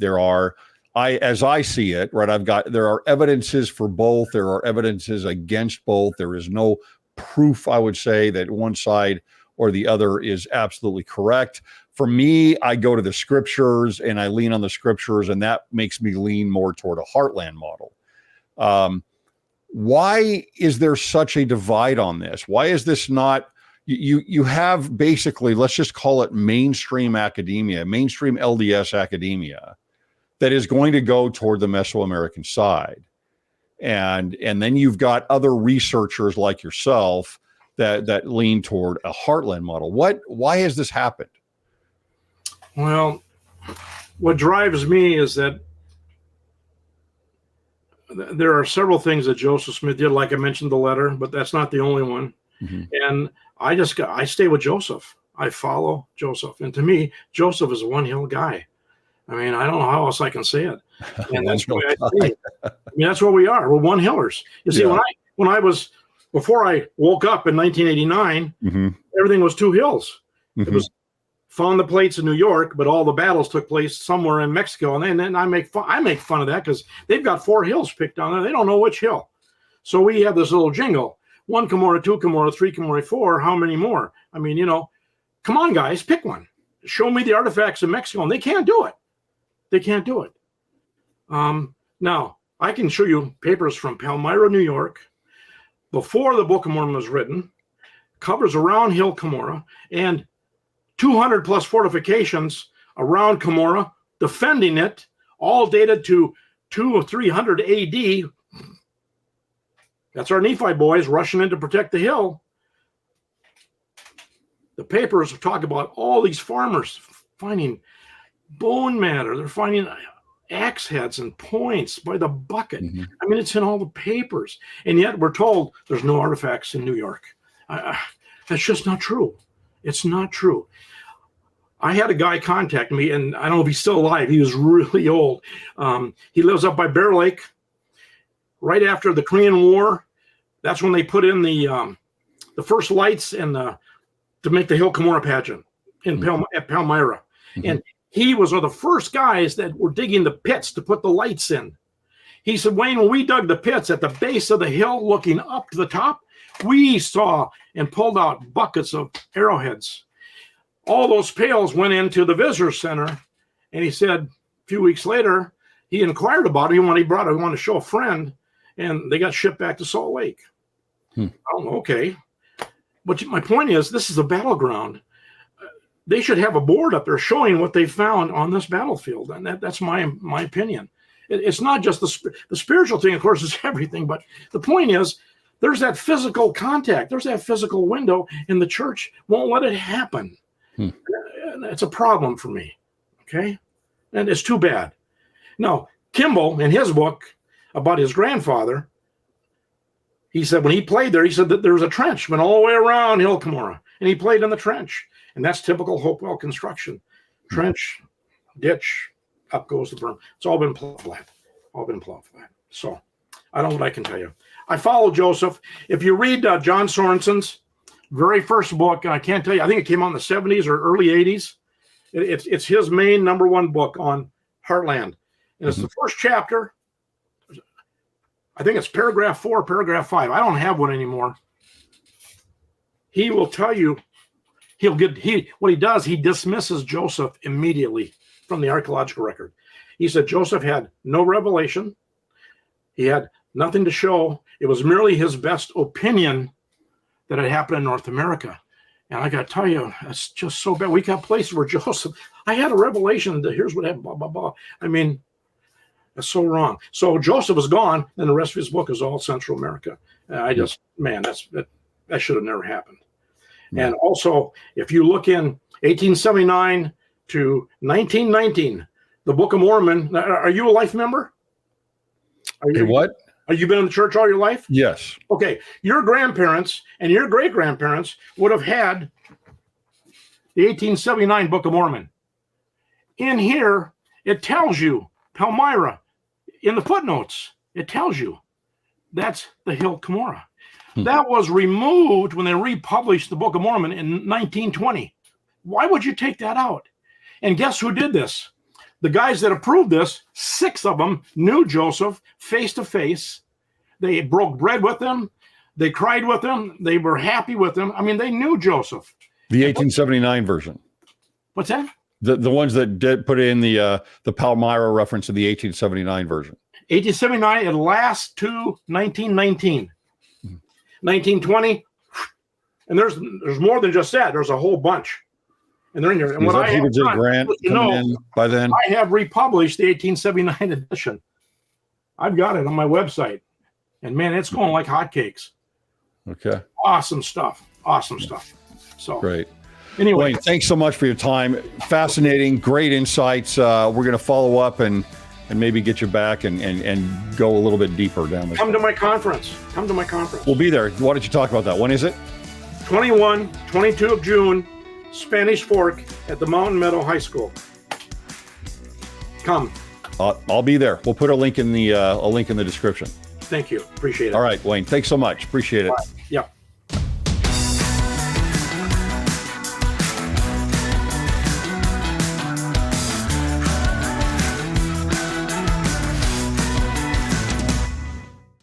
As I see it, right, there are evidences for both. There are evidences against both. There is no proof, I would say, that one side or the other is absolutely correct. For me, I go to the scriptures and I lean on the scriptures, and that makes me lean more toward a Heartland model. Why is there such a divide on this? Why is this not, you have basically, let's just call it mainstream academia, mainstream LDS academia that is going to go toward the Mesoamerican side. and then you've got other researchers like yourself that lean toward a heartland model. Why has this happened? Well, what drives me is that there are several things that Joseph Smith did, like I mentioned the letter, but that's not the only one. Mm-hmm. And I stay with Joseph. I follow Joseph. And to me, Joseph is a one hill guy. I mean, I don't know how else I can say it. And that's the way I see it. I mean, that's what we are. We're one hillers. You see, before I woke up in 1989, mm-hmm. everything was two hills. Mm-hmm. It was found the plates in New York, but all the battles took place somewhere in Mexico. And then I make fun of that because they've got 4 hills picked on there. They don't know which hill. So we have this little jingle: 1 Cumorah, 2 Cumorah, 3 Cumorah, 4. How many more? I mean, come on, guys, pick one. Show me the artifacts in Mexico. And they can't do it. They can't do it. Now, I can show you papers from Palmyra, New York, before the Book of Mormon was written, covers around Hill Cumorah, and 200 plus fortifications around Cumorah, defending it, all dated to 200 or 300 AD. That's our Nephi boys rushing in to protect the hill. The papers talk about all these farmers finding bone matter. They're finding axe heads and points by the bucket. Mm-hmm. I mean, it's in all the papers. And yet we're told there's no artifacts in New York. That's just not true. It's not true. I had a guy contact me, and I don't know if he's still alive. He was really old. He lives up by Bear Lake. Right after the Korean War, that's when they put in the first lights to make the Hill Cumorah pageant at Palmyra. Mm-hmm. And he was one of the first guys that were digging the pits to put the lights in. He said, Wayne, when we dug the pits at the base of the hill looking up to the top, we saw and pulled out buckets of arrowheads. All those pails went into the visitor center. And he said a few weeks later, he inquired about it. He wanted to show a friend, and they got shipped back to Salt Lake. Oh, okay. But my point is, this is a battleground. They should have a board up there showing what they found on this battlefield. And that's my opinion. It's not just the spiritual thing, of course, is everything. But the point is, there's that physical contact. There's that physical window, and the church won't let it happen. It's a problem for me. Okay. And it's too bad. Now, Kimball, in his book about his grandfather, he said when he played there, he said that there was a trench went all the way around Hill Cumorah, and he played in the trench. And that's typical Hopewell construction. Trench, ditch, up goes the berm. It's all been plowed flat. So I don't know what I can tell you. I follow Joseph. If you read John Sorensen's very first book, I can't tell you, I think it came out in the 70s or early 80s. It's his main #1 book on Heartland. And it's the first chapter. I think it's paragraph 4, paragraph 5. I don't have one anymore. He will tell you, what he does, he dismisses Joseph immediately from the archaeological record. He said Joseph had no revelation. He had nothing to show. It was merely his best opinion that had happened in North America. And I got to tell you, it's just so bad. We got places where Joseph, I had a revelation that here's what happened, blah, blah, blah. I mean, that's so wrong. So Joseph is gone, and the rest of his book is all Central America. That should have never happened. Yeah. And also, if you look in 1879 to 1919, the Book of Mormon, are you a life member? What? Have you been in the church all your life? Yes. Okay. Your grandparents and your great-grandparents would have had the 1879 Book of Mormon. In here, it tells you, Palmyra, in the footnotes, it tells you that's the Hill Cumorah. That was removed when they republished the Book of Mormon in 1920. Why would you take that out? And guess who did this? The guys that approved this, 6 of them knew Joseph face to face. They broke bread with him. They cried with him. They were happy with him. I mean, they knew Joseph. The 1879 version. What's that? The ones that did put in the Palmyra reference in the 1879 version. 1879, it lasts to 1919. 1920, and there's more than just that. There's a whole bunch, and they're in here. And what I have done, in by then, I have republished the 1879 edition. I've got it on my website. And man, it's going like hotcakes. Okay. Awesome stuff. Awesome stuff. So Great. anyway, Wayne, thanks so much for your time. Fascinating, great insights. We're going to follow up and maybe get you back and go a little bit deeper down this. come to my conference. Come to my conference. We'll be there. Why don't you talk about that? When is it? 21, 22 of June, Spanish Fork at the Mountain Meadow High School. Come. I'll be there. We'll put a link in the description. Thank you. Appreciate it. All right, Wayne. Thanks so much. Appreciate it. Bye. Yep.